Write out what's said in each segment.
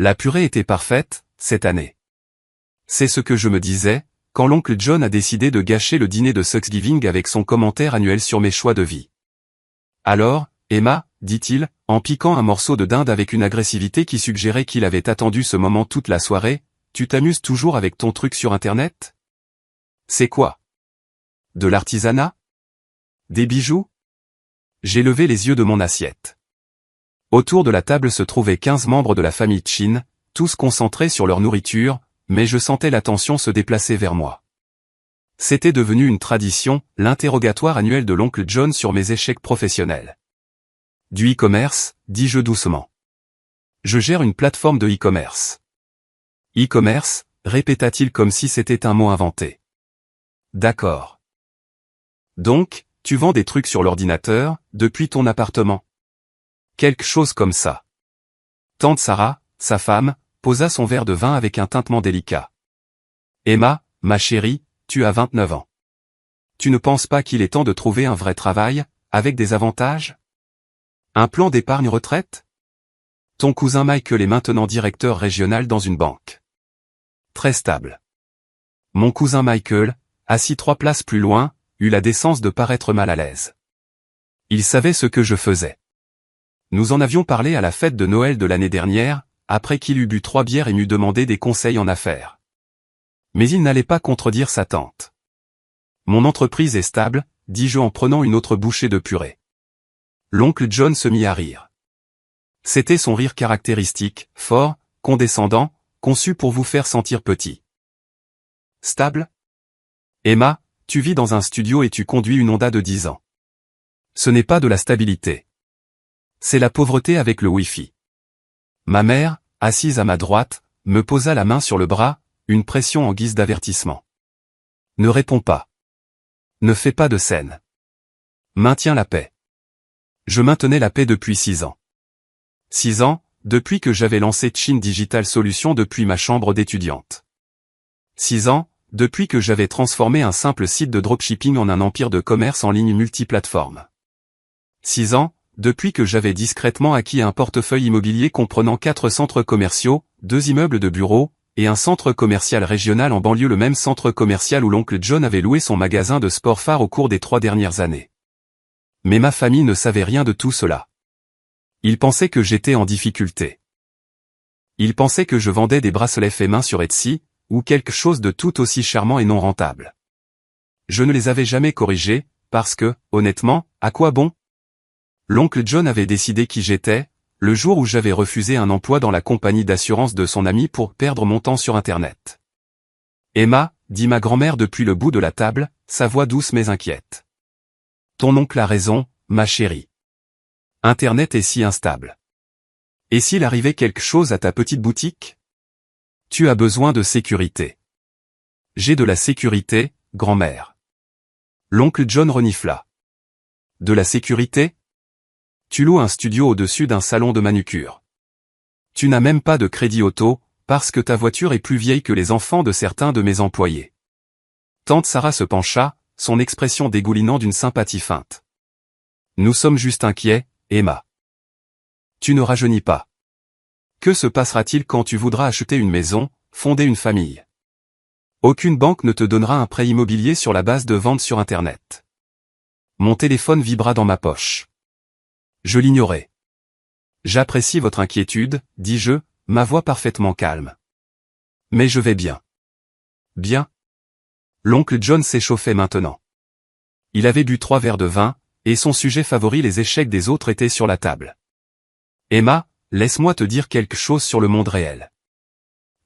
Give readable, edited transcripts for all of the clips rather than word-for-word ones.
La purée était parfaite, cette année. C'est ce que je me disais, quand l'oncle John a décidé de gâcher le dîner de Thanksgiving avec son commentaire annuel sur mes choix de vie. Alors, Emma, dit-il, en piquant un morceau de dinde avec une agressivité qui suggérait qu'il avait attendu ce moment toute la soirée, tu t'amuses toujours avec ton truc sur Internet? C'est quoi? De l'artisanat? Des bijoux? J'ai levé les yeux de mon assiette. Autour de la table se trouvaient 15 membres de la famille Chin, tous concentrés sur leur nourriture, mais je sentais l'attention se déplacer vers moi. C'était devenu une tradition, l'interrogatoire annuel de l'oncle John sur mes échecs professionnels. Du e-commerce, dis-je doucement. Je gère une plateforme de e-commerce. E-commerce, répéta-t-il comme si c'était un mot inventé. D'accord. Donc, tu vends des trucs sur l'ordinateur, depuis ton appartement? Quelque chose comme ça. Tante Sarah, sa femme, posa son verre de vin avec un tintement délicat. Emma, ma chérie, tu as 29 ans. Tu ne penses pas qu'il est temps de trouver un vrai travail, avec des avantages? Un plan d'épargne retraite? Ton cousin Michael est maintenant directeur régional dans une banque. Très stable. Mon cousin Michael, assis 3 places plus loin, eut la décence de paraître mal à l'aise. Il savait ce que je faisais. Nous en avions parlé à la fête de Noël de l'année dernière, après qu'il eut bu 3 bières et m'eut demandé des conseils en affaires. Mais il n'allait pas contredire sa tante. Mon entreprise est stable, dis-je en prenant une autre bouchée de purée. L'oncle John se mit à rire. C'était son rire caractéristique, fort, condescendant, conçu pour vous faire sentir petit. Stable? Emma, tu vis dans un studio et tu conduis une Honda de 10 ans. Ce n'est pas de la stabilité. C'est la pauvreté avec le Wi-Fi. Ma mère, assise à ma droite, me posa la main sur le bras, une pression en guise d'avertissement. Ne réponds pas. Ne fais pas de scène. Maintiens la paix. Je maintenais la paix depuis 6 ans. 6 ans, depuis que j'avais lancé Chin Digital Solutions depuis ma chambre d'étudiante. 6 ans, depuis que j'avais transformé un simple site de dropshipping en un empire de commerce en ligne multiplateforme. 6 ans, depuis que j'avais discrètement acquis un portefeuille immobilier comprenant 4 centres commerciaux, 2 immeubles de bureaux, et un centre commercial régional en banlieue, le même centre commercial où l'oncle John avait loué son magasin de sport phare au cours des 3 dernières années. Mais ma famille ne savait rien de tout cela. Ils pensaient que j'étais en difficulté. Ils pensaient que je vendais des bracelets faits main sur Etsy, ou quelque chose de tout aussi charmant et non rentable. Je ne les avais jamais corrigés, parce que, honnêtement, à quoi bon? L'oncle John avait décidé qui j'étais, le jour où j'avais refusé un emploi dans la compagnie d'assurance de son ami pour perdre mon temps sur Internet. Emma, dit ma grand-mère depuis le bout de la table, sa voix douce mais inquiète. Ton oncle a raison, ma chérie. Internet est si instable. Et s'il arrivait quelque chose à ta petite boutique? Tu as besoin de sécurité. J'ai de la sécurité, grand-mère. L'oncle John renifla. De la sécurité? Tu loues un studio au-dessus d'un salon de manucure. Tu n'as même pas de crédit auto, parce que ta voiture est plus vieille que les enfants de certains de mes employés. Tante Sarah se pencha, son expression dégoulinant d'une sympathie feinte. Nous sommes juste inquiets, Emma. Tu ne rajeunis pas. Que se passera-t-il quand tu voudras acheter une maison, fonder une famille? Aucune banque ne te donnera un prêt immobilier sur la base de ventes sur Internet. Mon téléphone vibra dans ma poche. Je l'ignorais. J'apprécie votre inquiétude, dis-je, ma voix parfaitement calme. Mais je vais bien. Bien. L'oncle John s'échauffait maintenant. Il avait bu 3 verres de vin, et son sujet favori, les échecs des autres, était sur la table. Emma, laisse-moi te dire quelque chose sur le monde réel.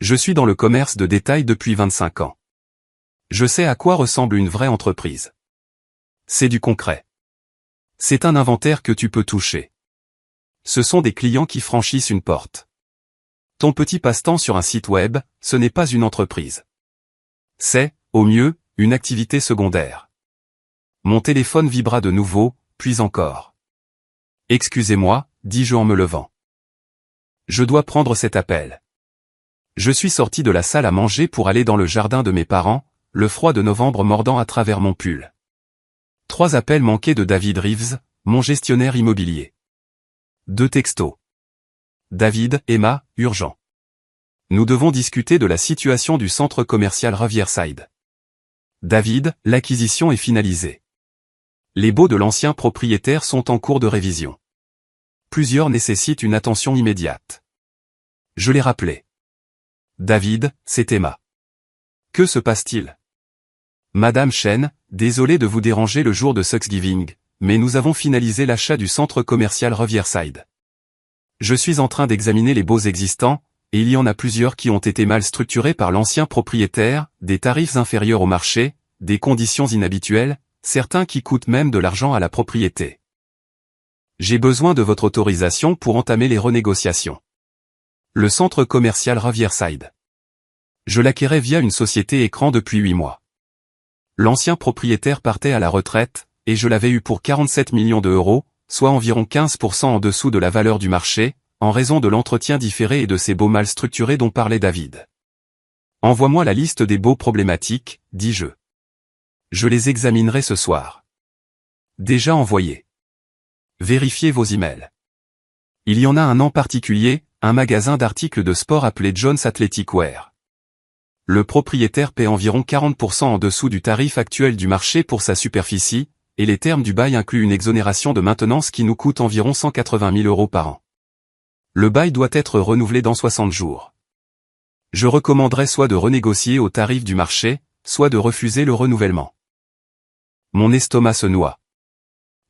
Je suis dans le commerce de détail depuis 25 ans. Je sais à quoi ressemble une vraie entreprise. C'est du concret. C'est un inventaire que tu peux toucher. Ce sont des clients qui franchissent une porte. Ton petit passe-temps sur un site web, ce n'est pas une entreprise. C'est, au mieux, une activité secondaire. Mon téléphone vibra de nouveau, puis encore. Excusez-moi, dis-je en me levant. Je dois prendre cet appel. Je suis sorti de la salle à manger pour aller dans le jardin de mes parents, le froid de novembre mordant à travers mon pull. 3 appels manqués de David Reeves, mon gestionnaire immobilier. 2 textos. David, Emma, urgent. Nous devons discuter de la situation du centre commercial Riverside. David, l'acquisition est finalisée. Les baux de l'ancien propriétaire sont en cours de révision. Plusieurs nécessitent une attention immédiate. Je l'ai rappelé. David, c'est Emma. Que se passe-t-il? Madame Chen, désolé de vous déranger le jour de Thanksgiving, mais nous avons finalisé l'achat du centre commercial Riverside. Je suis en train d'examiner les baux existants, et il y en a plusieurs qui ont été mal structurés par l'ancien propriétaire, des tarifs inférieurs au marché, des conditions inhabituelles, certains qui coûtent même de l'argent à la propriété. J'ai besoin de votre autorisation pour entamer les renégociations. Le centre commercial Riverside. Je l'acquérais via une société écran depuis 8 mois. L'ancien propriétaire partait à la retraite, et je l'avais eu pour 47 millions d'euros, soit environ 15% en dessous de la valeur du marché, en raison de l'entretien différé et de ces baux mal structurés dont parlait David. Envoie-moi la liste des baux problématiques, dis-je. Je les examinerai ce soir. Déjà envoyé. Vérifiez vos emails. Il y en a un en particulier, un magasin d'articles de sport appelé John's Athletic Wear. Le propriétaire paie environ 40% en dessous du tarif actuel du marché pour sa superficie, et les termes du bail incluent une exonération de maintenance qui nous coûte environ 180 000 euros par an. Le bail doit être renouvelé dans 60 jours. Je recommanderais soit de renégocier au tarif du marché, soit de refuser le renouvellement. Mon estomac se noie.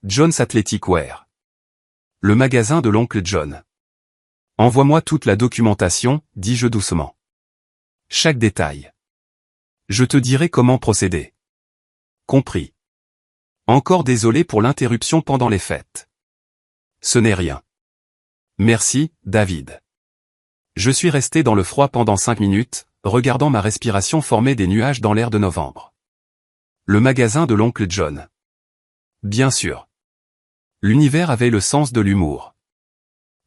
John's Athletic Wear. Le magasin de l'oncle John. Envoie-moi toute la documentation, dis-je doucement. Chaque détail. Je te dirai comment procéder. Compris. Encore désolé pour l'interruption pendant les fêtes. Ce n'est rien. Merci, David. Je suis resté dans le froid pendant 5 minutes, regardant ma respiration former des nuages dans l'air de novembre. Le magasin de l'oncle John. Bien sûr. L'univers avait le sens de l'humour.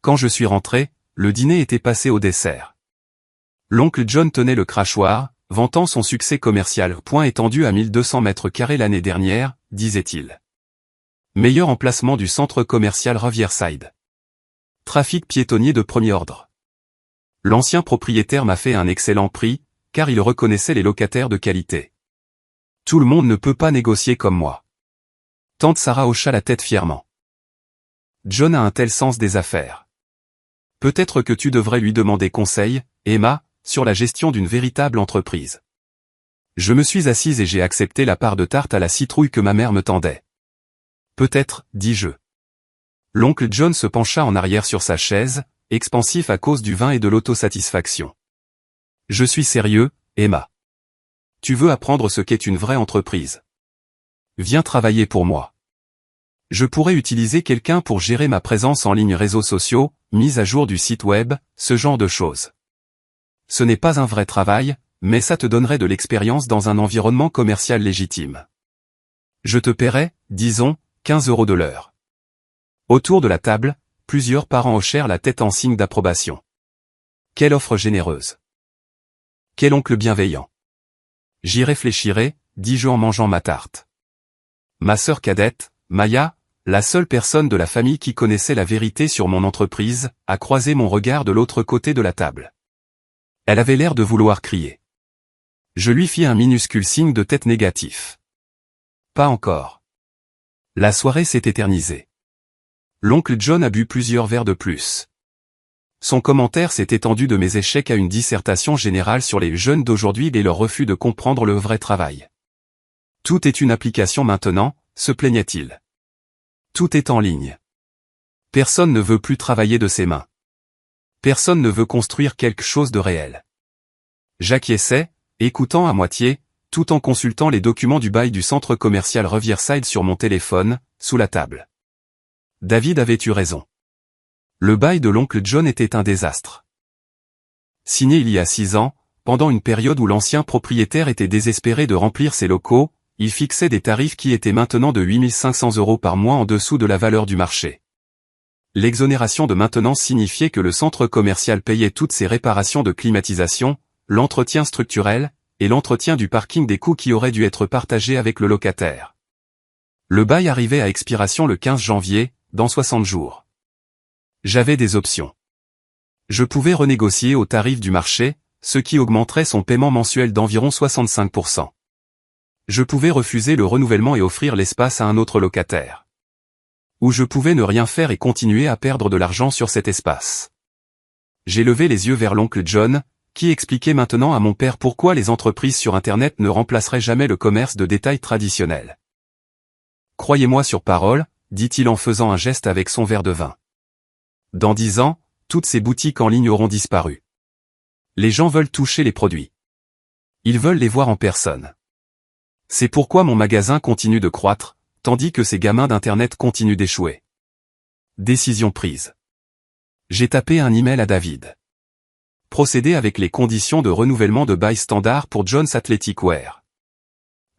Quand je suis rentré, le dîner était passé au dessert. L'oncle John tenait le crachoir, vantant son succès commercial. Point étendu à 1200 mètres carrés l'année dernière, disait-il. Meilleur emplacement du centre commercial Riverside. Trafic piétonnier de premier ordre. L'ancien propriétaire m'a fait un excellent prix, car il reconnaissait les locataires de qualité. Tout le monde ne peut pas négocier comme moi. Tante Sarah hocha la tête fièrement. John a un tel sens des affaires. Peut-être que tu devrais lui demander conseil, Emma, sur la gestion d'une véritable entreprise. Je me suis assise et j'ai accepté la part de tarte à la citrouille que ma mère me tendait. Peut-être, dis-je. L'oncle John se pencha en arrière sur sa chaise, expansif à cause du vin et de l'autosatisfaction. Je suis sérieux, Emma. Tu veux apprendre ce qu'est une vraie entreprise. Viens travailler pour moi. Je pourrais utiliser quelqu'un pour gérer ma présence en ligne, réseaux sociaux, mise à jour du site web, ce genre de choses. Ce n'est pas un vrai travail, mais ça te donnerait de l'expérience dans un environnement commercial légitime. Je te paierai, disons, 15 € de l'heure. Autour de la table, plusieurs parents hochèrent la tête en signe d'approbation. Quelle offre généreuse. Quel oncle bienveillant. J'y réfléchirai, dis-je en mangeant ma tarte. Ma sœur cadette, Maya, la seule personne de la famille qui connaissait la vérité sur mon entreprise, a croisé mon regard de l'autre côté de la table. Elle avait l'air de vouloir crier. Je lui fis un minuscule signe de tête négatif. Pas encore. La soirée s'est éternisée. L'oncle John a bu plusieurs verres de plus. Son commentaire s'est étendu de mes échecs à une dissertation générale sur les jeunes d'aujourd'hui et leur refus de comprendre le vrai travail. Tout est une application maintenant, se plaignait-il. Tout est en ligne. Personne ne veut plus travailler de ses mains. Personne ne veut construire quelque chose de réel. J'acquiesçais, écoutant à moitié, tout en consultant les documents du bail du centre commercial Riverside sur mon téléphone, sous la table. David avait eu raison. Le bail de l'oncle John était un désastre. Signé il y a 6 ans, pendant une période où l'ancien propriétaire était désespéré de remplir ses locaux, il fixait des tarifs qui étaient maintenant de 8 500 € par mois en dessous de la valeur du marché. L'exonération de maintenance signifiait que le centre commercial payait toutes ses réparations de climatisation, l'entretien structurel, et l'entretien du parking, des coûts qui auraient dû être partagés avec le locataire. Le bail arrivait à expiration le 15 janvier, dans 60 jours. J'avais des options. Je pouvais renégocier au tarif du marché, ce qui augmenterait son paiement mensuel d'environ 65%. Je pouvais refuser le renouvellement et offrir l'espace à un autre locataire. Ou je pouvais ne rien faire et continuer à perdre de l'argent sur cet espace. J'ai levé les yeux vers l'oncle John, qui expliquait maintenant à mon père pourquoi les entreprises sur Internet ne remplaceraient jamais le commerce de détail traditionnel. Croyez-moi sur parole, dit-il en faisant un geste avec son verre de vin. Dans 10 ans, toutes ces boutiques en ligne auront disparu. Les gens veulent toucher les produits. Ils veulent les voir en personne. C'est pourquoi mon magasin continue de croître, tandis que ces gamins d'Internet continuent d'échouer. Décision prise. J'ai tapé un email à David. Procéder avec les conditions de renouvellement de bail standard pour John's Athletic Wear.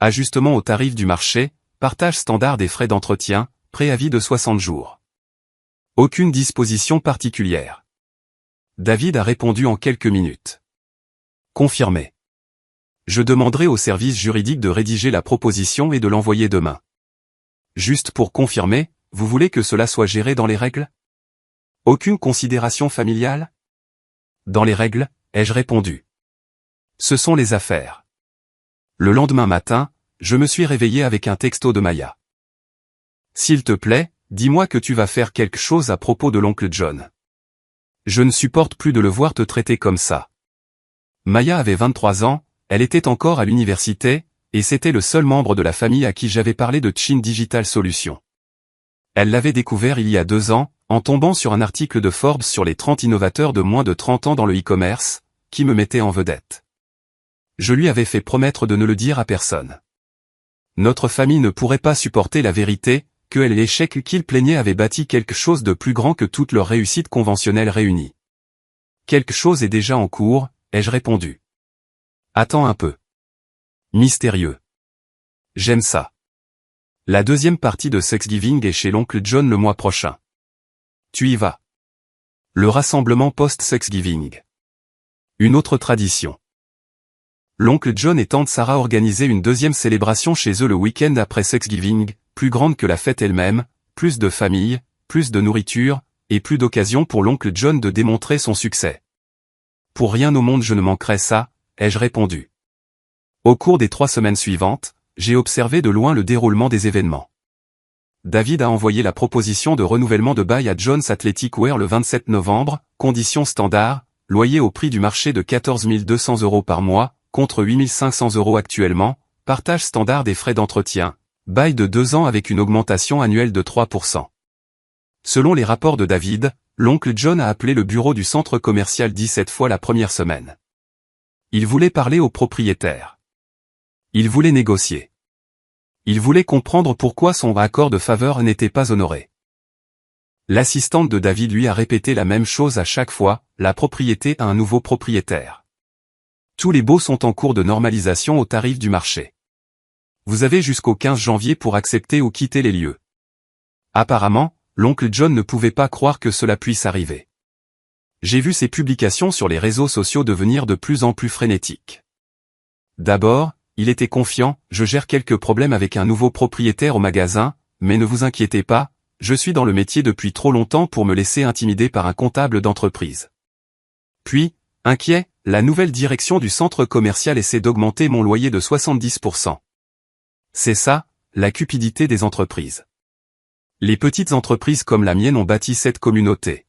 Ajustement au tarif du marché, partage standard des frais d'entretien, préavis de 60 jours. Aucune disposition particulière. David a répondu en quelques minutes. Confirmé. Je demanderai au service juridique de rédiger la proposition et de l'envoyer demain. Juste pour confirmer, vous voulez que cela soit géré dans les règles? Aucune considération familiale? Dans les règles, ai-je répondu. Ce sont les affaires. Le lendemain matin, je me suis réveillé avec un texto de Maya. S'il te plaît, dis-moi que tu vas faire quelque chose à propos de l'oncle John. Je ne supporte plus de le voir te traiter comme ça. Maya avait 23 ans, elle était encore à l'université, et c'était le seul membre de la famille à qui j'avais parlé de Chin Digital Solutions. Elle l'avait découvert il y a 2 ans, en tombant sur un article de Forbes sur les 30 innovateurs de moins de 30 ans dans le e-commerce, qui me mettait en vedette. Je lui avais fait promettre de ne le dire à personne. Notre famille ne pourrait pas supporter la vérité, que elle et l'échec qu'il plaignait avaient bâti quelque chose de plus grand que toute leur réussite conventionnelle réunie. Quelque chose est déjà en cours, ai-je répondu. Attends un peu. Mystérieux. J'aime ça. La deuxième partie de Thanksgiving est chez l'oncle John le mois prochain. Tu y vas. Le rassemblement post-Thanksgiving. Une autre tradition. L'oncle John et tante Sarah organisaient une deuxième célébration chez eux le week-end après Thanksgiving, plus grande que la fête elle-même, plus de famille, plus de nourriture, et plus d'occasions pour l'oncle John de démontrer son succès. Pour rien au monde je ne manquerai ça, ai-je répondu. Au cours des 3 semaines suivantes, j'ai observé de loin le déroulement des événements. David a envoyé la proposition de renouvellement de bail à John's Athletic Wear le 27 novembre, conditions standards, loyer au prix du marché de 14 200 € par mois, contre 8 500 € actuellement, partage standard des frais d'entretien, bail de 2 ans avec une augmentation annuelle de 3%. Selon les rapports de David, l'oncle John a appelé le bureau du centre commercial 17 fois la première semaine. Il voulait parler au propriétaire. Il voulait négocier. Il voulait comprendre pourquoi son accord de faveur n'était pas honoré. L'assistante de David lui a répété la même chose à chaque fois, la propriété a un nouveau propriétaire. Tous les baux sont en cours de normalisation au tarif du marché. Vous avez jusqu'au 15 janvier pour accepter ou quitter les lieux. Apparemment, l'oncle John ne pouvait pas croire que cela puisse arriver. J'ai vu ses publications sur les réseaux sociaux devenir de plus en plus frénétiques. D'abord, il était confiant, je gère quelques problèmes avec un nouveau propriétaire au magasin, mais ne vous inquiétez pas, je suis dans le métier depuis trop longtemps pour me laisser intimider par un comptable d'entreprise. Puis, inquiet, la nouvelle direction du centre commercial essaie d'augmenter mon loyer de 70%. C'est ça, la cupidité des entreprises. Les petites entreprises comme la mienne ont bâti cette communauté.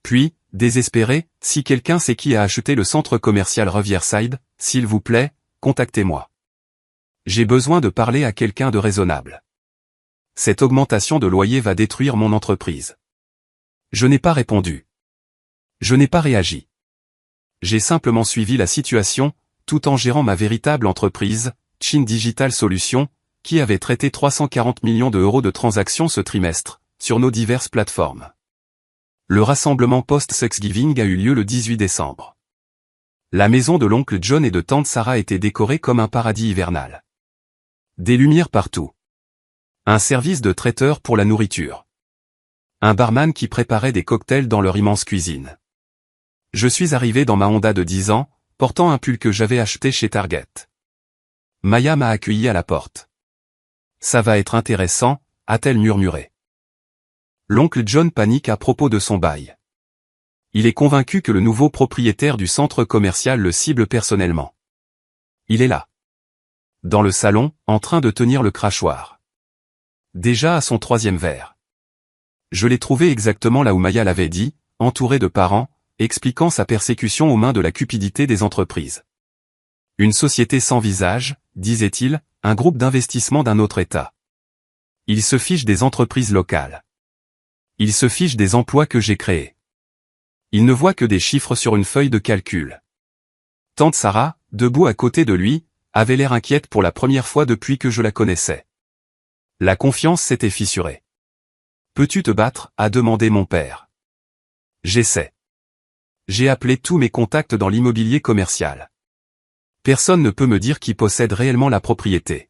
Puis, désespéré, si quelqu'un sait qui a acheté le centre commercial Riverside, s'il vous plaît, contactez-moi. J'ai besoin de parler à quelqu'un de raisonnable. Cette augmentation de loyer va détruire mon entreprise. Je n'ai pas répondu. Je n'ai pas réagi. J'ai simplement suivi la situation, tout en gérant ma véritable entreprise, Chin Digital Solutions, qui avait traité 340 millions € de transactions ce trimestre, sur nos diverses plateformes. Le rassemblement post-Thanksgiving a eu lieu le 18 décembre. La maison de l'oncle John et de tante Sarah était décorée comme un paradis hivernal. Des lumières partout. Un service de traiteur pour la nourriture. Un barman qui préparait des cocktails dans leur immense cuisine. Je suis arrivé dans ma Honda de 10 ans, portant un pull que j'avais acheté chez Target. Maya m'a accueilli à la porte. Ça va être intéressant, a-t-elle murmuré. L'oncle John panique à propos de son bail. Il est convaincu que le nouveau propriétaire du centre commercial le cible personnellement. Il est là. Dans le salon, en train de tenir le crachoir. Déjà à son 3e verre. Je l'ai trouvé exactement là où Maya l'avait dit, entouré de parents, expliquant sa persécution aux mains de la cupidité des entreprises. Une société sans visage, disait-il, un groupe d'investissement d'un autre État. Il se fiche des entreprises locales. Il se fiche des emplois que j'ai créés. Il ne voit que des chiffres sur une feuille de calcul. Tante Sarah, debout à côté de lui, avait l'air inquiète pour la première fois depuis que je la connaissais. La confiance s'était fissurée. « Peux-tu te battre ?» a demandé mon père. J'essaie. J'ai appelé tous mes contacts dans l'immobilier commercial. Personne ne peut me dire qui possède réellement la propriété.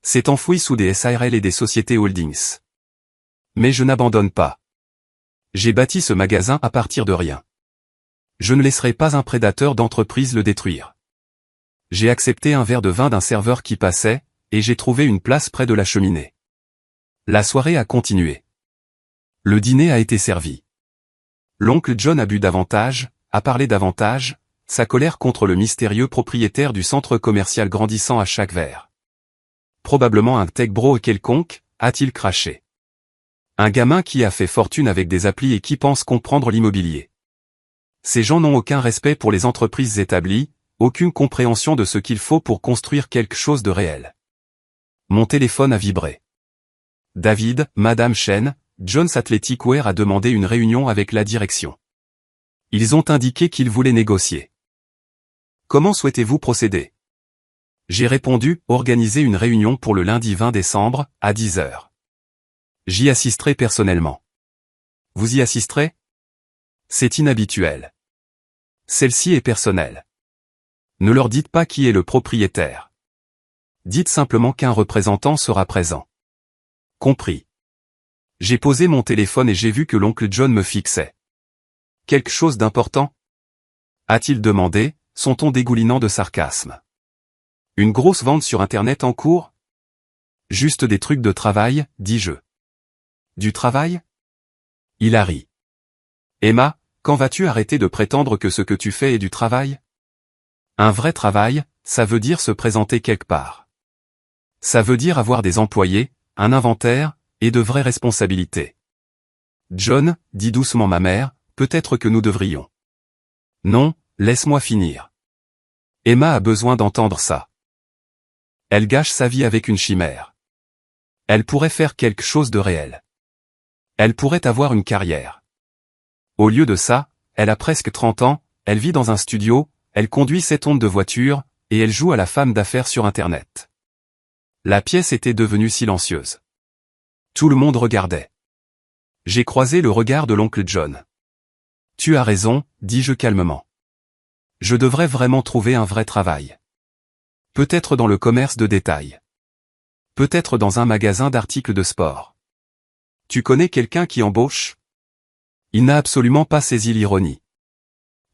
C'est enfoui sous des SARL et des sociétés holdings. Mais je n'abandonne pas. J'ai bâti ce magasin à partir de rien. Je ne laisserai pas un prédateur d'entreprise le détruire. J'ai accepté un verre de vin d'un serveur qui passait, et j'ai trouvé une place près de la cheminée. La soirée a continué. Le dîner a été servi. L'oncle John a bu davantage, a parlé davantage, sa colère contre le mystérieux propriétaire du centre commercial grandissant à chaque verre. Probablement un tech bro quelconque, a-t-il craché. Un gamin qui a fait fortune avec des applis et qui pense comprendre l'immobilier. Ces gens n'ont aucun respect pour les entreprises établies, aucune compréhension de ce qu'il faut pour construire quelque chose de réel. Mon téléphone a vibré. David, Madame Chen, Jones Athletic Wear a demandé une réunion avec la direction. Ils ont indiqué qu'ils voulaient négocier. Comment souhaitez-vous procéder? J'ai répondu, organiser une réunion pour le lundi 20 décembre, à 10 h. J'y assisterai personnellement. Vous y assisterez? C'est inhabituel. Celle-ci est personnelle. Ne leur dites pas qui est le propriétaire. Dites simplement qu'un représentant sera présent. Compris. J'ai posé mon téléphone et j'ai vu que l'oncle John me fixait. Quelque chose d'important? A-t-il demandé, son ton dégoulinant de sarcasme. Une grosse vente sur Internet en cours? Juste des trucs de travail, dis-je. Du travail? Il a ri. Emma, quand vas-tu arrêter de prétendre que ce que tu fais est du travail? Un vrai travail, ça veut dire se présenter quelque part. Ça veut dire avoir des employés, un inventaire, et de vraies responsabilités. John, dit doucement ma mère, peut-être que nous devrions. Non, laisse-moi finir. Emma a besoin d'entendre ça. Elle gâche sa vie avec une chimère. Elle pourrait faire quelque chose de réel. Elle pourrait avoir une carrière. Au lieu de ça, elle a presque 30 ans, elle vit dans un studio, elle conduit 7 ondes de voiture, et elle joue à la femme d'affaires sur Internet. La pièce était devenue silencieuse. Tout le monde regardait. J'ai croisé le regard de l'oncle John. Tu as raison, dis-je calmement. Je devrais vraiment trouver un vrai travail. Peut-être dans le commerce de détail. Peut-être dans un magasin d'articles de sport. Tu connais quelqu'un qui embauche? Il n'a absolument pas saisi l'ironie.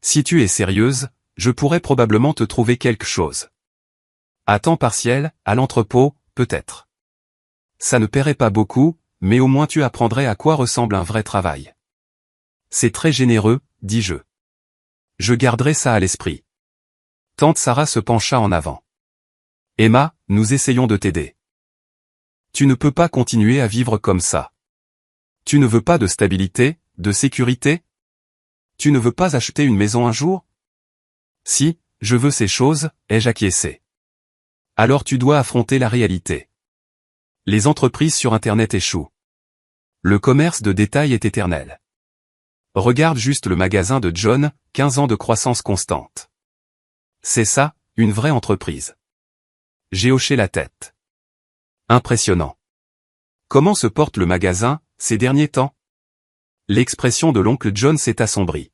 Si tu es sérieuse, je pourrais probablement te trouver quelque chose. À temps partiel, à l'entrepôt, peut-être. Ça ne paierait pas beaucoup, mais au moins tu apprendrais à quoi ressemble un vrai travail. C'est très généreux, dis-je. Je garderai ça à l'esprit. Tante Sarah se pencha en avant. Emma, nous essayons de t'aider. Tu ne peux pas continuer à vivre comme ça. Tu ne veux pas de stabilité, de sécurité? Tu ne veux pas acheter une maison un jour? Si, je veux ces choses, ai-je acquiescé. Alors tu dois affronter la réalité. Les entreprises sur Internet échouent. Le commerce de détail est éternel. Regarde juste le magasin de John, 15 ans de croissance constante. C'est ça, une vraie entreprise. J'ai hoché la tête. Impressionnant. Comment se porte le magasin, ces derniers temps? L'expression de l'oncle John s'est assombrie.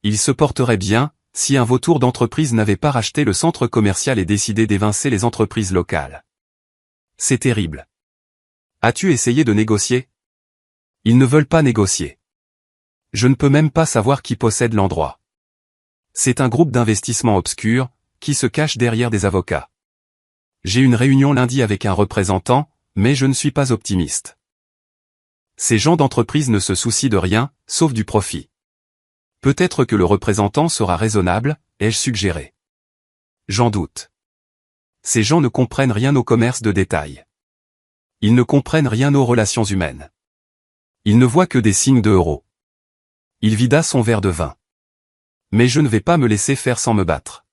Il se porterait bien, si un vautour d'entreprise n'avait pas racheté le centre commercial et décidé d'évincer les entreprises locales. C'est terrible. As-tu essayé de négocier? Ils ne veulent pas négocier. Je ne peux même pas savoir qui possède l'endroit. C'est un groupe d'investissement obscur, qui se cache derrière des avocats. J'ai une réunion lundi avec un représentant, mais je ne suis pas optimiste. Ces gens d'entreprise ne se soucient de rien, sauf du profit. Peut-être que le représentant sera raisonnable, ai-je suggéré. J'en doute. Ces gens ne comprennent rien au commerce de détail. Ils ne comprennent rien aux relations humaines. Ils ne voient que des signes de euros. Il vida son verre de vin. Mais je ne vais pas me laisser faire sans me battre.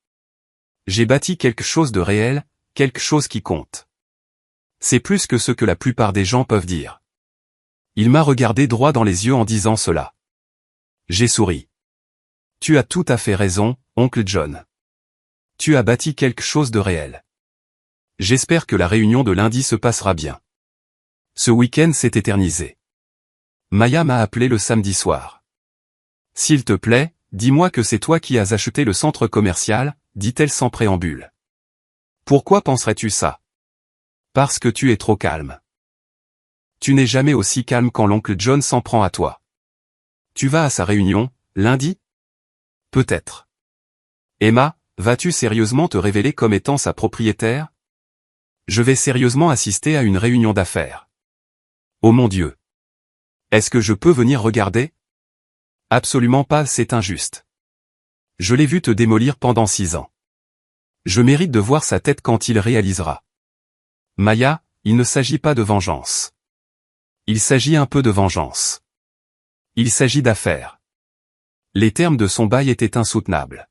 J'ai bâti quelque chose de réel, quelque chose qui compte. C'est plus que ce que la plupart des gens peuvent dire. Il m'a regardé droit dans les yeux en disant cela. J'ai souri. Tu as tout à fait raison, oncle John. Tu as bâti quelque chose de réel. J'espère que la réunion de lundi se passera bien. Ce week-end s'est éternisé. Maya m'a appelé le samedi soir. S'il te plaît, dis-moi que c'est toi qui as acheté le centre commercial, dit-elle sans préambule. Pourquoi penserais-tu ça? Parce que tu es trop calme. Tu n'es jamais aussi calme quand l'oncle John s'en prend à toi. Tu vas à sa réunion, lundi? Peut-être. Emma, vas-tu sérieusement te révéler comme étant sa propriétaire? Je vais sérieusement assister à une réunion d'affaires. Oh mon Dieu! Est-ce que je peux venir regarder? Absolument pas, c'est injuste. Je l'ai vu te démolir pendant 6 ans. Je mérite de voir sa tête quand il réalisera. Maya, il ne s'agit pas de vengeance. Il s'agit un peu de vengeance. Il s'agit d'affaires. Les termes de son bail étaient insoutenables.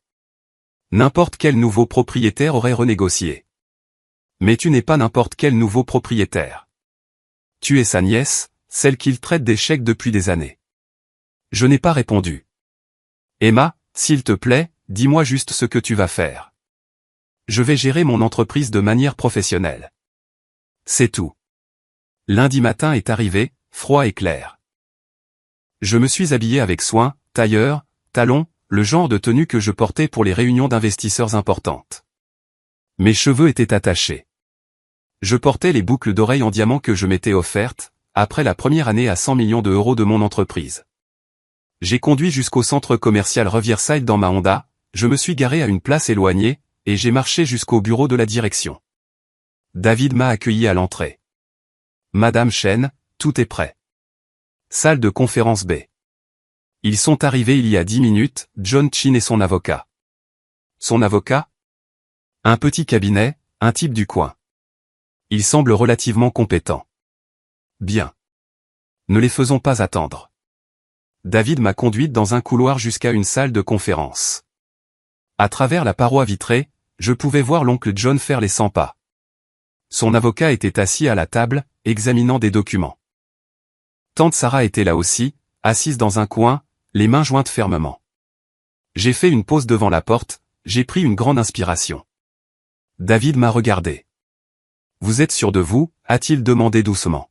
N'importe quel nouveau propriétaire aurait renégocié. Mais tu n'es pas n'importe quel nouveau propriétaire. Tu es sa nièce, celle qu'il traite d'échec depuis des années. Je n'ai pas répondu. Emma, s'il te plaît, dis-moi juste ce que tu vas faire. Je vais gérer mon entreprise de manière professionnelle. C'est tout. Lundi matin est arrivé, froid et clair. Je me suis habillé avec soin, tailleur, talons, le genre de tenue que je portais pour les réunions d'investisseurs importantes. Mes cheveux étaient attachés. Je portais les boucles d'oreilles en diamant que je m'étais offertes, après la première année à 100 millions d'euros de mon entreprise. J'ai conduit jusqu'au centre commercial Riverside dans ma Honda, je me suis garé à une place éloignée, et j'ai marché jusqu'au bureau de la direction. David m'a accueilli à l'entrée. Madame Chen, tout est prêt. Salle de conférence B. Ils sont arrivés il y a 10 minutes, John Chin et son avocat. Son avocat? Un petit cabinet, un type du coin. Il semble relativement compétent. Bien. Ne les faisons pas attendre. David m'a conduite dans un couloir jusqu'à une salle de conférence. À travers la paroi vitrée, je pouvais voir l'oncle John faire les 100 pas. Son avocat était assis à la table, examinant des documents. Tante Sarah était là aussi, assise dans un coin, les mains jointes fermement. J'ai fait une pause devant la porte, j'ai pris une grande inspiration. David m'a regardé. Vous êtes sûr de vous, a-t-il demandé doucement.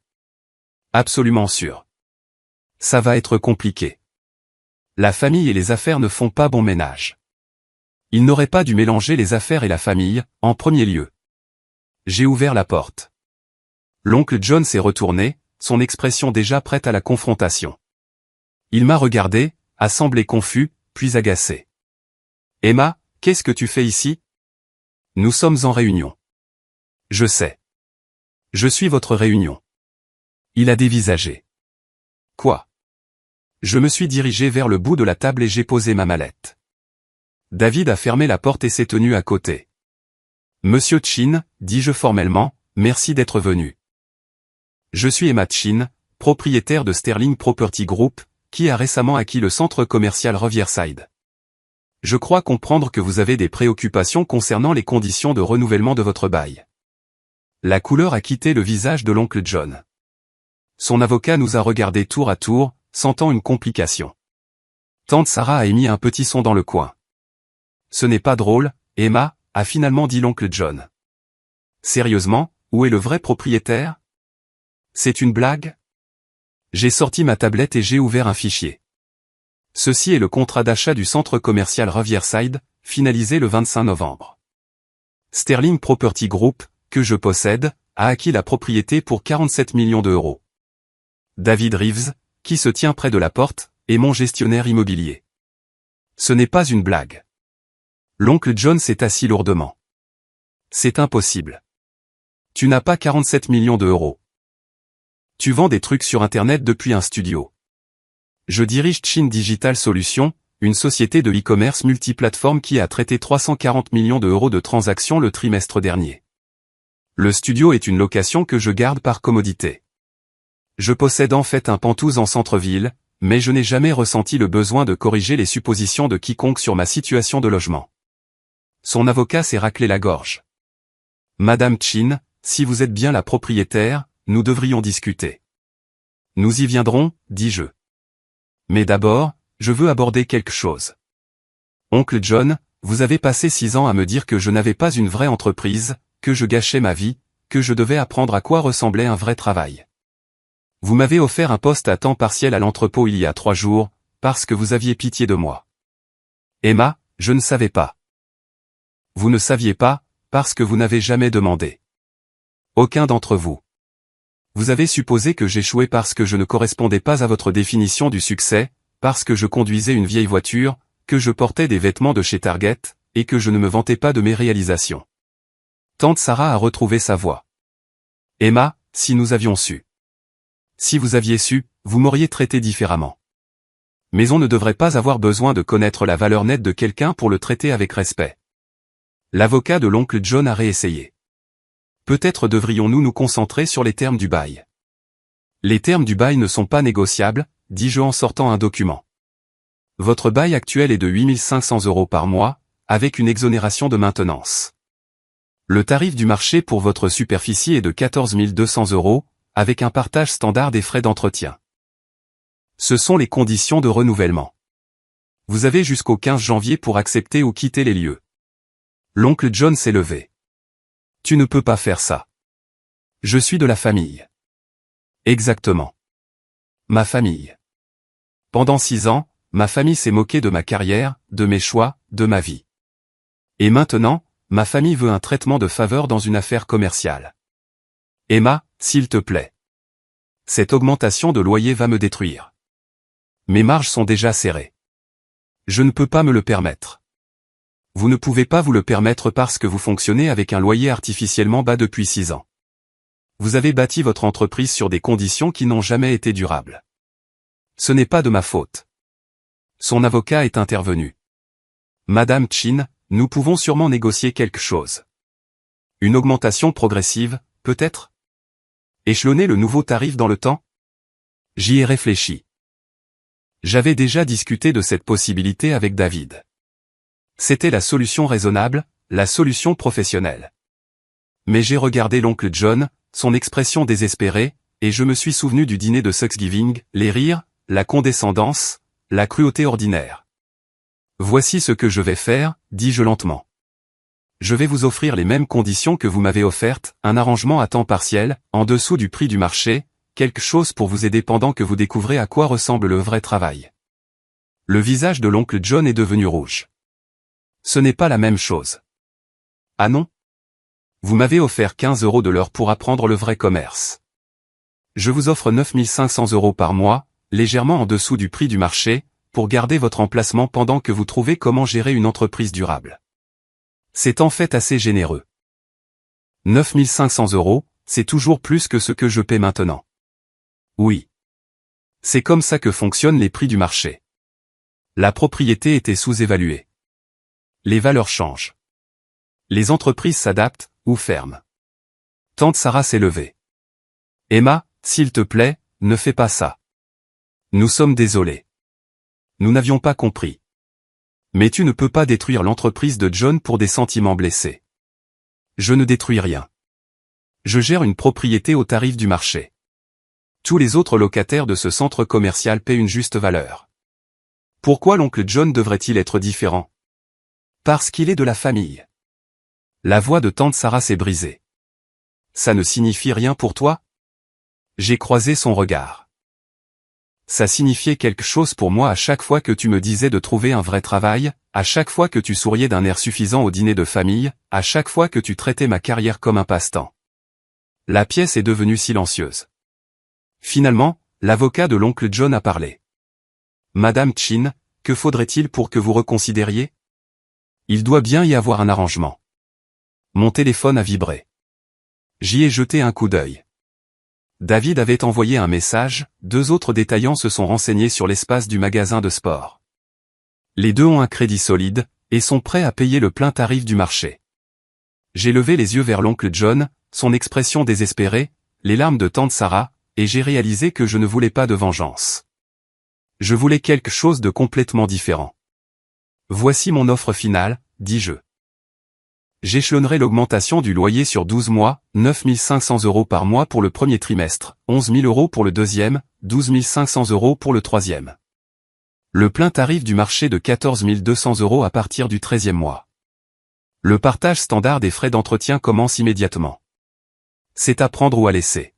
Absolument sûr. Ça va être compliqué. La famille et les affaires ne font pas bon ménage. Il n'aurait pas dû mélanger les affaires et la famille, en premier lieu. J'ai ouvert la porte. L'oncle John s'est retourné, son expression déjà prête à la confrontation. Il m'a regardé, a semblé confus, puis agacé. Emma, qu'est-ce que tu fais ici? Nous sommes en réunion. Je sais. Je suis votre réunion. Il a dévisagé. Quoi? Je me suis dirigé vers le bout de la table et j'ai posé ma mallette. David a fermé la porte et s'est tenu à côté. Monsieur Chin, dis-je formellement, merci d'être venu. Je suis Emma Chin, propriétaire de Sterling Property Group, qui a récemment acquis le centre commercial Riverside. Je crois comprendre que vous avez des préoccupations concernant les conditions de renouvellement de votre bail. La couleur a quitté le visage de l'oncle John. Son avocat nous a regardés tour à tour, sentant une complication. Tante Sarah a émis un petit son dans le coin. Ce n'est pas drôle, Emma, a finalement dit l'oncle John. Sérieusement, où est le vrai propriétaire? C'est une blague? J'ai sorti ma tablette et j'ai ouvert un fichier. Ceci est le contrat d'achat du centre commercial Riverside, finalisé le 25 novembre. Sterling Property Group, que je possède, a acquis la propriété pour 47 millions d'euros. David Reeves, qui se tient près de la porte, est mon gestionnaire immobilier. Ce n'est pas une blague. L'oncle John s'est assis lourdement. C'est impossible. Tu n'as pas 47 millions d'euros. Tu vends des trucs sur Internet depuis un studio. Je dirige Chin Digital Solutions, une société de e-commerce multiplateforme qui a traité 340 millions d'euros de transactions le trimestre dernier. Le studio est une location que je garde par commodité. Je possède en fait un Penthouse en centre-ville, mais je n'ai jamais ressenti le besoin de corriger les suppositions de quiconque sur ma situation de logement. Son avocat s'est raclé la gorge. Madame Chin, si vous êtes bien la propriétaire, nous devrions discuter. Nous y viendrons, dis-je. Mais d'abord, je veux aborder quelque chose. Oncle John, vous avez passé 6 ans à me dire que je n'avais pas une vraie entreprise, que je gâchais ma vie, que je devais apprendre à quoi ressemblait un vrai travail. Vous m'avez offert un poste à temps partiel à l'entrepôt il y a 3 jours, parce que vous aviez pitié de moi. Emma, je ne savais pas. Vous ne saviez pas, parce que vous n'avez jamais demandé. Aucun d'entre vous. Vous avez supposé que j'échouais parce que je ne correspondais pas à votre définition du succès, parce que je conduisais une vieille voiture, que je portais des vêtements de chez Target, et que je ne me vantais pas de mes réalisations. Tante Sarah a retrouvé sa voix. Emma, si nous avions su. Si vous aviez su, vous m'auriez traité différemment. Mais on ne devrait pas avoir besoin de connaître la valeur nette de quelqu'un pour le traiter avec respect. L'avocat de l'oncle John a réessayé. Peut-être devrions-nous nous concentrer sur les termes du bail. Les termes du bail ne sont pas négociables, dis-je en sortant un document. Votre bail actuel est de 8 500 € par mois, avec une exonération de maintenance. Le tarif du marché pour votre superficie est de 14 200 €, avec un partage standard des frais d'entretien. Ce sont les conditions de renouvellement. Vous avez jusqu'au 15 janvier pour accepter ou quitter les lieux. L'oncle John s'est levé. Tu ne peux pas faire ça. Je suis de la famille. Exactement. Ma famille. Pendant 6 ans, ma famille s'est moquée de ma carrière, de mes choix, de ma vie. Et maintenant, ma famille veut un traitement de faveur dans une affaire commerciale. Emma, s'il te plaît. Cette augmentation de loyer va me détruire. Mes marges sont déjà serrées. Je ne peux pas me le permettre. Vous ne pouvez pas vous le permettre parce que vous fonctionnez avec un loyer artificiellement bas depuis 6 ans. Vous avez bâti votre entreprise sur des conditions qui n'ont jamais été durables. Ce n'est pas de ma faute. Son avocat est intervenu. Madame Chin, nous pouvons sûrement négocier quelque chose. Une augmentation progressive, peut-être? Échelonner le nouveau tarif dans le temps? J'y ai réfléchi. J'avais déjà discuté de cette possibilité avec David. C'était la solution raisonnable, la solution professionnelle. Mais j'ai regardé l'oncle John, son expression désespérée, et je me suis souvenu du dîner de Thanksgiving, les rires, la condescendance, la cruauté ordinaire. Voici ce que je vais faire, dis-je lentement. Je vais vous offrir les mêmes conditions que vous m'avez offertes, un arrangement à temps partiel, en dessous du prix du marché, quelque chose pour vous aider pendant que vous découvrez à quoi ressemble le vrai travail. Le visage de l'oncle John est devenu rouge. Ce n'est pas la même chose. Ah non? Vous m'avez offert 15 € de l'heure pour apprendre le vrai commerce. Je vous offre 9 500 € par mois, légèrement en dessous du prix du marché, pour garder votre emplacement pendant que vous trouvez comment gérer une entreprise durable. C'est en fait assez généreux. 9 500 €, c'est toujours plus que ce que je paie maintenant. Oui. C'est comme ça que fonctionnent les prix du marché. La propriété était sous-évaluée. Les valeurs changent. Les entreprises s'adaptent, ou ferment. Tante Sarah s'est levée. Emma, s'il te plaît, ne fais pas ça. Nous sommes désolés. Nous n'avions pas compris. Mais tu ne peux pas détruire l'entreprise de John pour des sentiments blessés. Je ne détruis rien. Je gère une propriété au tarif du marché. Tous les autres locataires de ce centre commercial paient une juste valeur. Pourquoi l'oncle John devrait-il être différent? Parce qu'il est de la famille. La voix de tante Sarah s'est brisée. Ça ne signifie rien pour toi? J'ai croisé son regard. Ça signifiait quelque chose pour moi à chaque fois que tu me disais de trouver un vrai travail, à chaque fois que tu souriais d'un air suffisant au dîner de famille, à chaque fois que tu traitais ma carrière comme un passe-temps. La pièce est devenue silencieuse. Finalement, l'avocat de l'oncle John a parlé. Madame Chin, que faudrait-il pour que vous reconsidériez? Il doit bien y avoir un arrangement. Mon téléphone a vibré. J'y ai jeté un coup d'œil. David avait envoyé un message, 2 autres détaillants se sont renseignés sur l'espace du magasin de sport. Les deux ont un crédit solide, et sont prêts à payer le plein tarif du marché. J'ai levé les yeux vers l'oncle John, son expression désespérée, les larmes de tante Sarah, et j'ai réalisé que je ne voulais pas de vengeance. Je voulais quelque chose de complètement différent. Voici mon offre finale, dis-je. J'échelonnerai l'augmentation du loyer sur 12 mois, 9 500 € par mois pour le premier trimestre, 11 000 € pour le deuxième, 12 500 € pour le troisième. Le plein tarif du marché de 14 200 € à partir du 13e mois. Le partage standard des frais d'entretien commence immédiatement. C'est à prendre ou à laisser.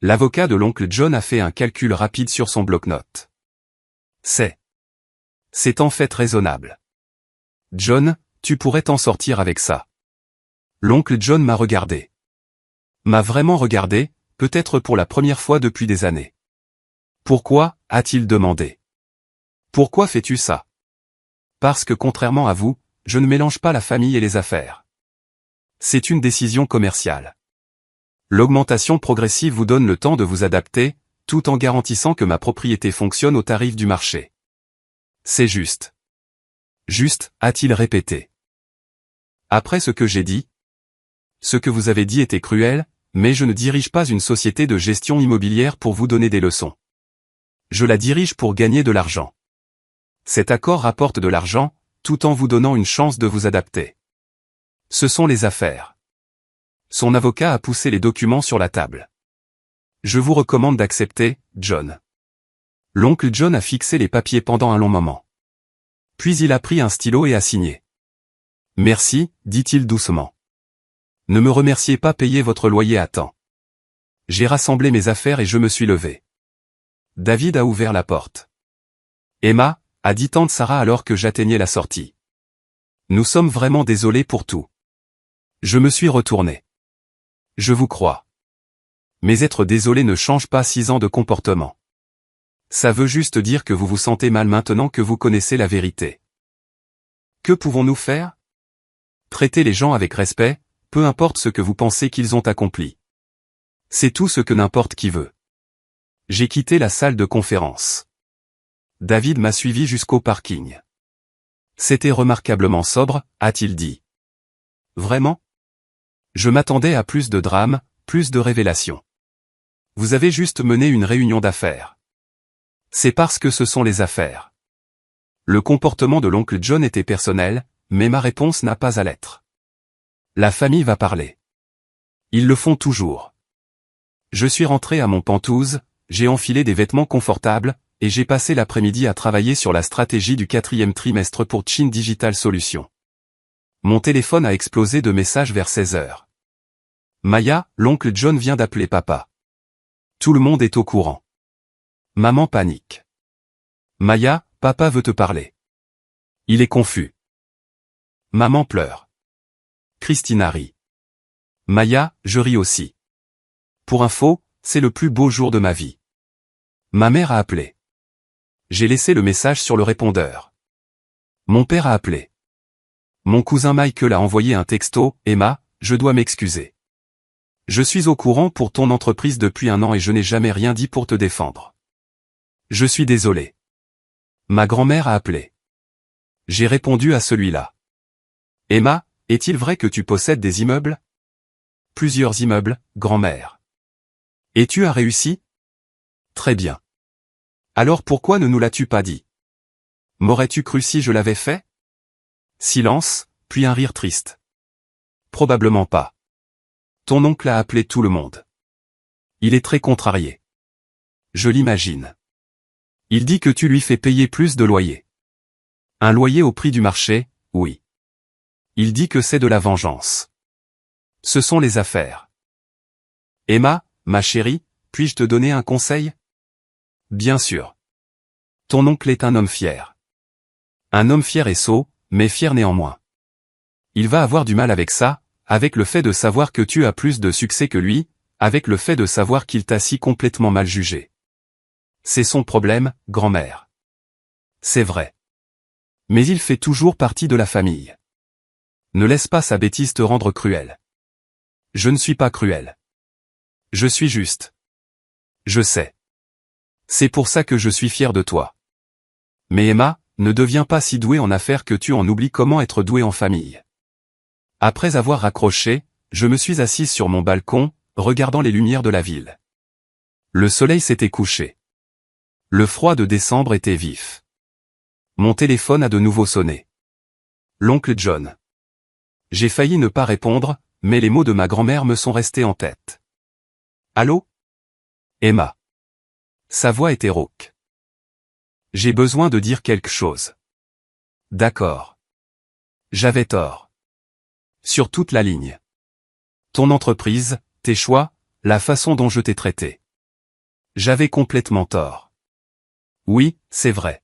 L'avocat de l'oncle John a fait un calcul rapide sur son bloc-notes. C'est en fait raisonnable. John, tu pourrais t'en sortir avec ça. L'oncle John m'a regardé. M'a vraiment regardé, peut-être pour la première fois depuis des années. Pourquoi, a-t-il demandé. Pourquoi fais-tu ça? Parce que contrairement à vous, je ne mélange pas la famille et les affaires. C'est une décision commerciale. L'augmentation progressive vous donne le temps de vous adapter, tout en garantissant que ma propriété fonctionne au tarif du marché. C'est juste. Juste, a-t-il répété. Après ce que j'ai dit? Ce que vous avez dit était cruel, mais je ne dirige pas une société de gestion immobilière pour vous donner des leçons. Je la dirige pour gagner de l'argent. Cet accord rapporte de l'argent, tout en vous donnant une chance de vous adapter. Ce sont les affaires. Son avocat a poussé les documents sur la table. Je vous recommande d'accepter, John. L'oncle John a fixé les papiers pendant un long moment. Puis il a pris un stylo et a signé. Merci, dit-il doucement. Ne me remerciez pas, payez votre loyer à temps. J'ai rassemblé mes affaires et je me suis levé. David a ouvert la porte. Emma, a dit tante Sarah alors que j'atteignais la sortie. Nous sommes vraiment désolés pour tout. Je me suis retourné. Je vous crois. Mais être désolé ne change pas 6 ans de comportement. Ça veut juste dire que vous vous sentez mal maintenant que vous connaissez la vérité. Que pouvons-nous faire? Traiter les gens avec respect, peu importe ce que vous pensez qu'ils ont accompli. C'est tout ce que n'importe qui veut. J'ai quitté la salle de conférence. David m'a suivi jusqu'au parking. C'était remarquablement sobre, a-t-il dit. Vraiment? Je m'attendais à plus de drame, plus de révélations. Vous avez juste mené une réunion d'affaires. C'est parce que ce sont les affaires. Le comportement de l'oncle John était personnel, mais ma réponse n'a pas à l'être. La famille va parler. Ils le font toujours. Je suis rentré à mon Montpentouse, j'ai enfilé des vêtements confortables, et j'ai passé l'après-midi à travailler sur la stratégie du 4e trimestre pour Chin Digital Solutions. Mon téléphone a explosé de messages vers 16 heures. Maya, l'oncle John vient d'appeler papa. Tout le monde est au courant. Maman panique. Maya, papa veut te parler. Il est confus. Maman pleure. Christina rit. Maya, je ris aussi. Pour info, c'est le plus beau jour de ma vie. Ma mère a appelé. J'ai laissé le message sur le répondeur. Mon père a appelé. Mon cousin Michael a envoyé un texto, Emma, je dois m'excuser. Je suis au courant pour ton entreprise depuis 1 an et je n'ai jamais rien dit pour te défendre. Je suis désolé. Ma grand-mère a appelé. J'ai répondu à celui-là. Emma, est-il vrai que tu possèdes des immeubles? Plusieurs immeubles, grand-mère. Et tu as réussi? Très bien. Alors pourquoi ne nous l'as-tu pas dit? M'aurais-tu cru si je l'avais fait? Silence, puis un rire triste. Probablement pas. Ton oncle a appelé tout le monde. Il est très contrarié. Je l'imagine. Il dit que tu lui fais payer plus de loyer. Un loyer au prix du marché, oui. Il dit que c'est de la vengeance. Ce sont les affaires. Emma, ma chérie, puis-je te donner un conseil? Bien sûr. Ton oncle est un homme fier. Un homme fier et sot, mais fier néanmoins. Il va avoir du mal avec ça, avec le fait de savoir que tu as plus de succès que lui, avec le fait de savoir qu'il t'a si complètement mal jugé. C'est son problème, grand-mère. C'est vrai. Mais il fait toujours partie de la famille. Ne laisse pas sa bêtise te rendre cruel. Je ne suis pas cruel. Je suis juste. Je sais. C'est pour ça que je suis fier de toi. Mais Emma, ne deviens pas si doué en affaires que tu en oublies comment être doué en famille. Après avoir raccroché, je me suis assise sur mon balcon, regardant les lumières de la ville. Le soleil s'était couché. Le froid de décembre était vif. Mon téléphone a de nouveau sonné. L'oncle John. J'ai failli ne pas répondre, mais les mots de ma grand-mère me sont restés en tête. Allô? Emma. Sa voix était rauque. J'ai besoin de dire quelque chose. D'accord. J'avais tort. Sur toute la ligne. Ton entreprise, tes choix, la façon dont je t'ai traité. J'avais complètement tort. Oui, c'est vrai.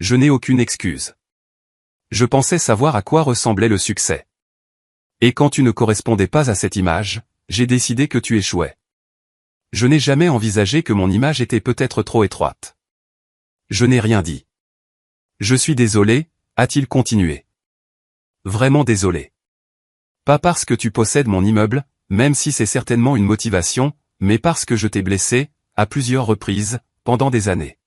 Je n'ai aucune excuse. Je pensais savoir à quoi ressemblait le succès. Et quand tu ne correspondais pas à cette image, j'ai décidé que tu échouais. Je n'ai jamais envisagé que mon image était peut-être trop étroite. Je n'ai rien dit. Je suis désolé, a-t-il continué. Vraiment désolé. Pas parce que tu possèdes mon immeuble, même si c'est certainement une motivation, mais parce que je t'ai blessé, à plusieurs reprises, pendant des années.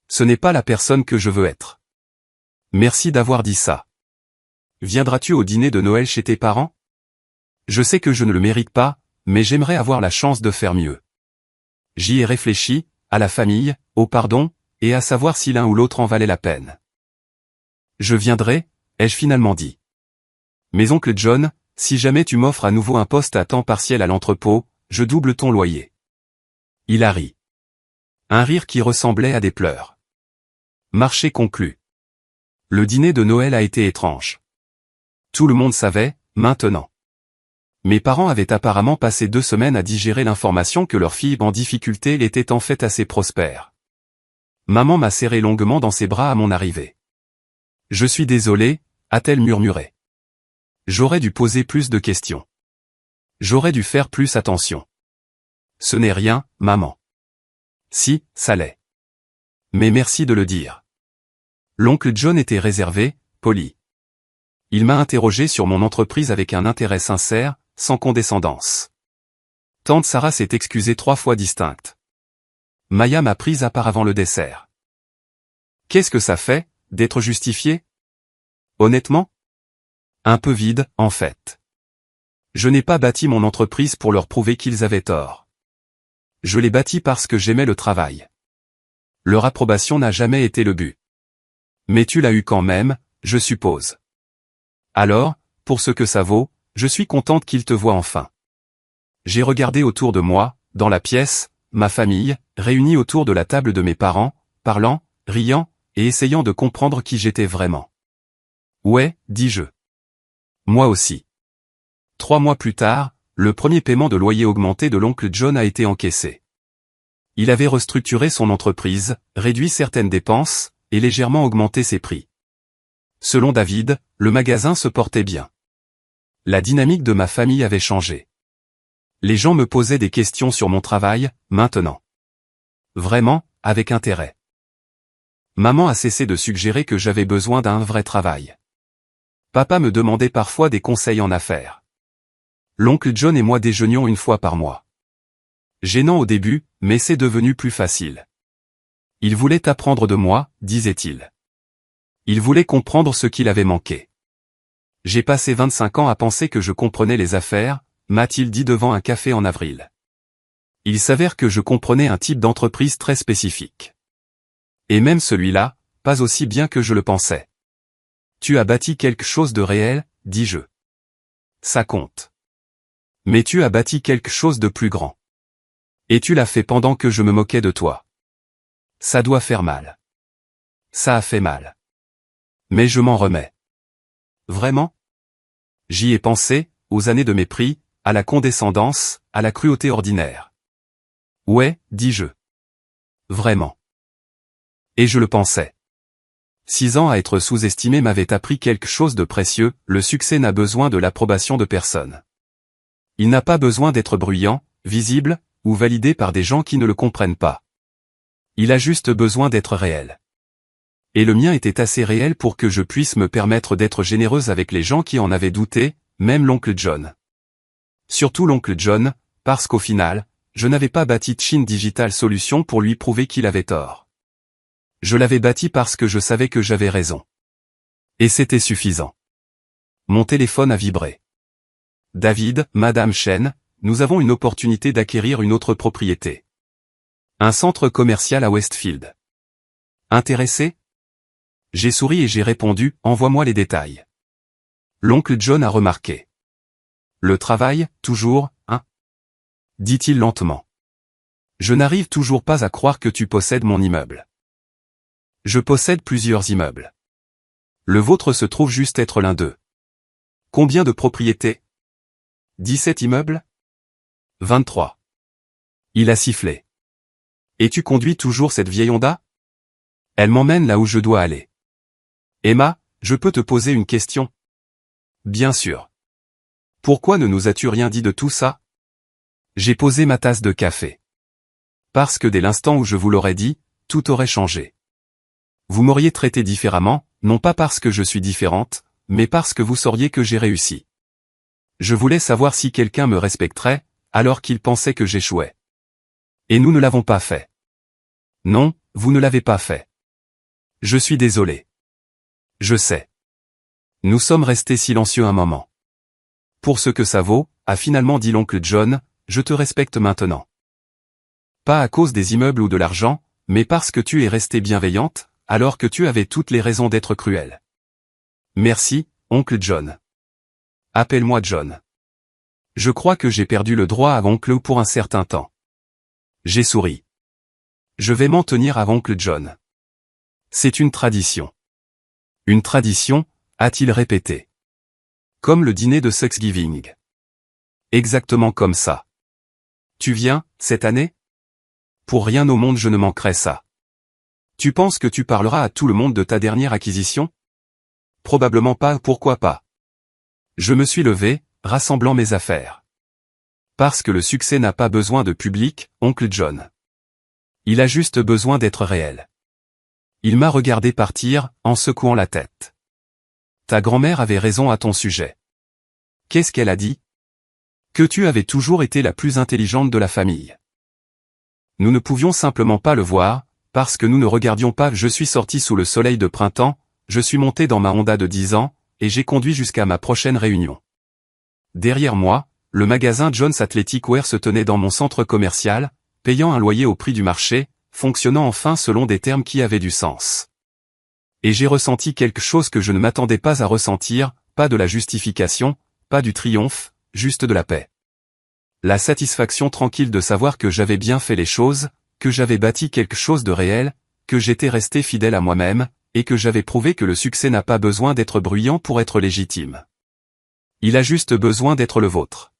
Ce n'est pas la personne que je veux être. Merci d'avoir dit ça. Viendras-tu au dîner de Noël chez tes parents? Je sais que je ne le mérite pas, mais j'aimerais avoir la chance de faire mieux. J'y ai réfléchi, à la famille, au pardon, et à savoir si l'un ou l'autre en valait la peine. Je viendrai, ai-je finalement dit. Mais oncle John, si jamais tu m'offres à nouveau un poste à temps partiel à l'entrepôt, je double ton loyer. Il a ri. Un rire qui ressemblait à des pleurs. Marché conclu. Le dîner de Noël a été étrange. Tout le monde savait, maintenant. Mes parents avaient apparemment passé 2 semaines à digérer l'information que leur fille en difficulté était en fait assez prospère. Maman m'a serré longuement dans ses bras à mon arrivée. Je suis désolé, a-t-elle murmuré. J'aurais dû poser plus de questions. J'aurais dû faire plus attention. Ce n'est rien, maman. Si, ça l'est. Mais merci de le dire. L'oncle John était réservé, poli. Il m'a interrogé sur mon entreprise avec un intérêt sincère, sans condescendance. Tante Sarah s'est excusée 3 fois distinctes. Maya m'a prise à part avant le dessert. Qu'est-ce que ça fait, d'être justifié? Honnêtement? Un peu vide, en fait. Je n'ai pas bâti mon entreprise pour leur prouver qu'ils avaient tort. Je l'ai bâti parce que j'aimais le travail. Leur approbation n'a jamais été le but. Mais tu l'as eu quand même, je suppose. Alors, pour ce que ça vaut, je suis contente qu'ils te voient enfin. J'ai regardé autour de moi, dans la pièce, ma famille, réunie autour de la table de mes parents, parlant, riant, et essayant de comprendre qui j'étais vraiment. Ouais, dis-je. Moi aussi. 3 mois plus tard, le premier paiement de loyer augmenté de l'oncle John a été encaissé. Il avait restructuré son entreprise, réduit certaines dépenses, et légèrement augmenté ses prix. Selon David, le magasin se portait bien. La dynamique de ma famille avait changé. Les gens me posaient des questions sur mon travail, maintenant. Vraiment, avec intérêt. Maman a cessé de suggérer que j'avais besoin d'un vrai travail. Papa me demandait parfois des conseils en affaires. L'oncle John et moi déjeunions 1 fois par mois. Gênant au début, mais c'est devenu plus facile. Il voulait apprendre de moi, disait-il. Il voulait comprendre ce qu'il avait manqué. J'ai passé 25 ans à penser que je comprenais les affaires, m'a-t-il dit devant un café en avril. Il s'avère que je comprenais un type d'entreprise très spécifique. Et même celui-là, pas aussi bien que je le pensais. Tu as bâti quelque chose de réel, dis-je. Ça compte. Mais tu as bâti quelque chose de plus grand. Et tu l'as fait pendant que je me moquais de toi. Ça doit faire mal. Ça a fait mal. Mais je m'en remets. Vraiment? J'y ai pensé, aux années de mépris, à la condescendance, à la cruauté ordinaire. Ouais, dis-je. Vraiment. Et je le pensais. 6 ans à être sous-estimé m'avaient appris quelque chose de précieux, le succès n'a besoin de l'approbation de personne. Il n'a pas besoin d'être bruyant, visible, ou validé par des gens qui ne le comprennent pas. Il a juste besoin d'être réel. Et le mien était assez réel pour que je puisse me permettre d'être généreuse avec les gens qui en avaient douté, même l'oncle John. Surtout l'oncle John, parce qu'au final, je n'avais pas bâti Chin Digital Solutions pour lui prouver qu'il avait tort. Je l'avais bâti parce que je savais que j'avais raison. Et c'était suffisant. Mon téléphone a vibré. David, Madame Chen, nous avons une opportunité d'acquérir une autre propriété. Un centre commercial à Westfield. Intéressé? J'ai souri et j'ai répondu, envoie-moi les détails. L'oncle John a remarqué. Le travail, toujours, hein? Dit-il lentement. Je n'arrive toujours pas à croire que tu possèdes mon immeuble. Je possède plusieurs immeubles. Le vôtre se trouve juste être l'un d'eux. Combien de propriétés? 17 immeubles? 23. Il a sifflé. Et tu conduis toujours cette vieille Honda? Elle m'emmène là où je dois aller. Emma, je peux te poser une question? Bien sûr. Pourquoi ne nous as-tu rien dit de tout ça? J'ai posé ma tasse de café. Parce que dès l'instant où je vous l'aurais dit, tout aurait changé. Vous m'auriez traité différemment, non pas parce que je suis différente, mais parce que vous sauriez que j'ai réussi. Je voulais savoir si quelqu'un me respecterait, alors qu'il pensait que j'échouais. Et nous ne l'avons pas fait. Non, vous ne l'avez pas fait. Je suis désolé. Je sais. Nous sommes restés silencieux un moment. Pour ce que ça vaut, a finalement dit l'oncle John, je te respecte maintenant. Pas à cause des immeubles ou de l'argent, mais parce que tu es restée bienveillante, alors que tu avais toutes les raisons d'être cruelle. Merci, oncle John. Appelle-moi John. Je crois que j'ai perdu le droit à oncle pour un certain temps. J'ai souri. Je vais m'en tenir à oncle John. C'est une tradition. Une tradition, a-t-il répété. Comme le dîner de Thanksgiving. Exactement comme ça. Tu viens, cette année? Pour rien au monde je ne manquerai ça. Tu penses que tu parleras à tout le monde de ta dernière acquisition? Probablement pas, pourquoi pas. Je me suis levé, rassemblant mes affaires. Parce que le succès n'a pas besoin de public, oncle John. Il a juste besoin d'être réel. Il m'a regardé partir, en secouant la tête. Ta grand-mère avait raison à ton sujet. Qu'est-ce qu'elle a dit? Que tu avais toujours été la plus intelligente de la famille. Nous ne pouvions simplement pas le voir, parce que nous ne regardions pas. Je suis sorti sous le soleil de printemps, je suis monté dans ma Honda de 10 ans, et j'ai conduit jusqu'à ma prochaine réunion. Derrière moi, le magasin John's Athletic Wear se tenait dans mon centre commercial, payant un loyer au prix du marché, fonctionnant enfin selon des termes qui avaient du sens. Et j'ai ressenti quelque chose que je ne m'attendais pas à ressentir, pas de la justification, pas du triomphe, juste de la paix. La satisfaction tranquille de savoir que j'avais bien fait les choses, que j'avais bâti quelque chose de réel, que j'étais resté fidèle à moi-même, et que j'avais prouvé que le succès n'a pas besoin d'être bruyant pour être légitime. Il a juste besoin d'être le vôtre.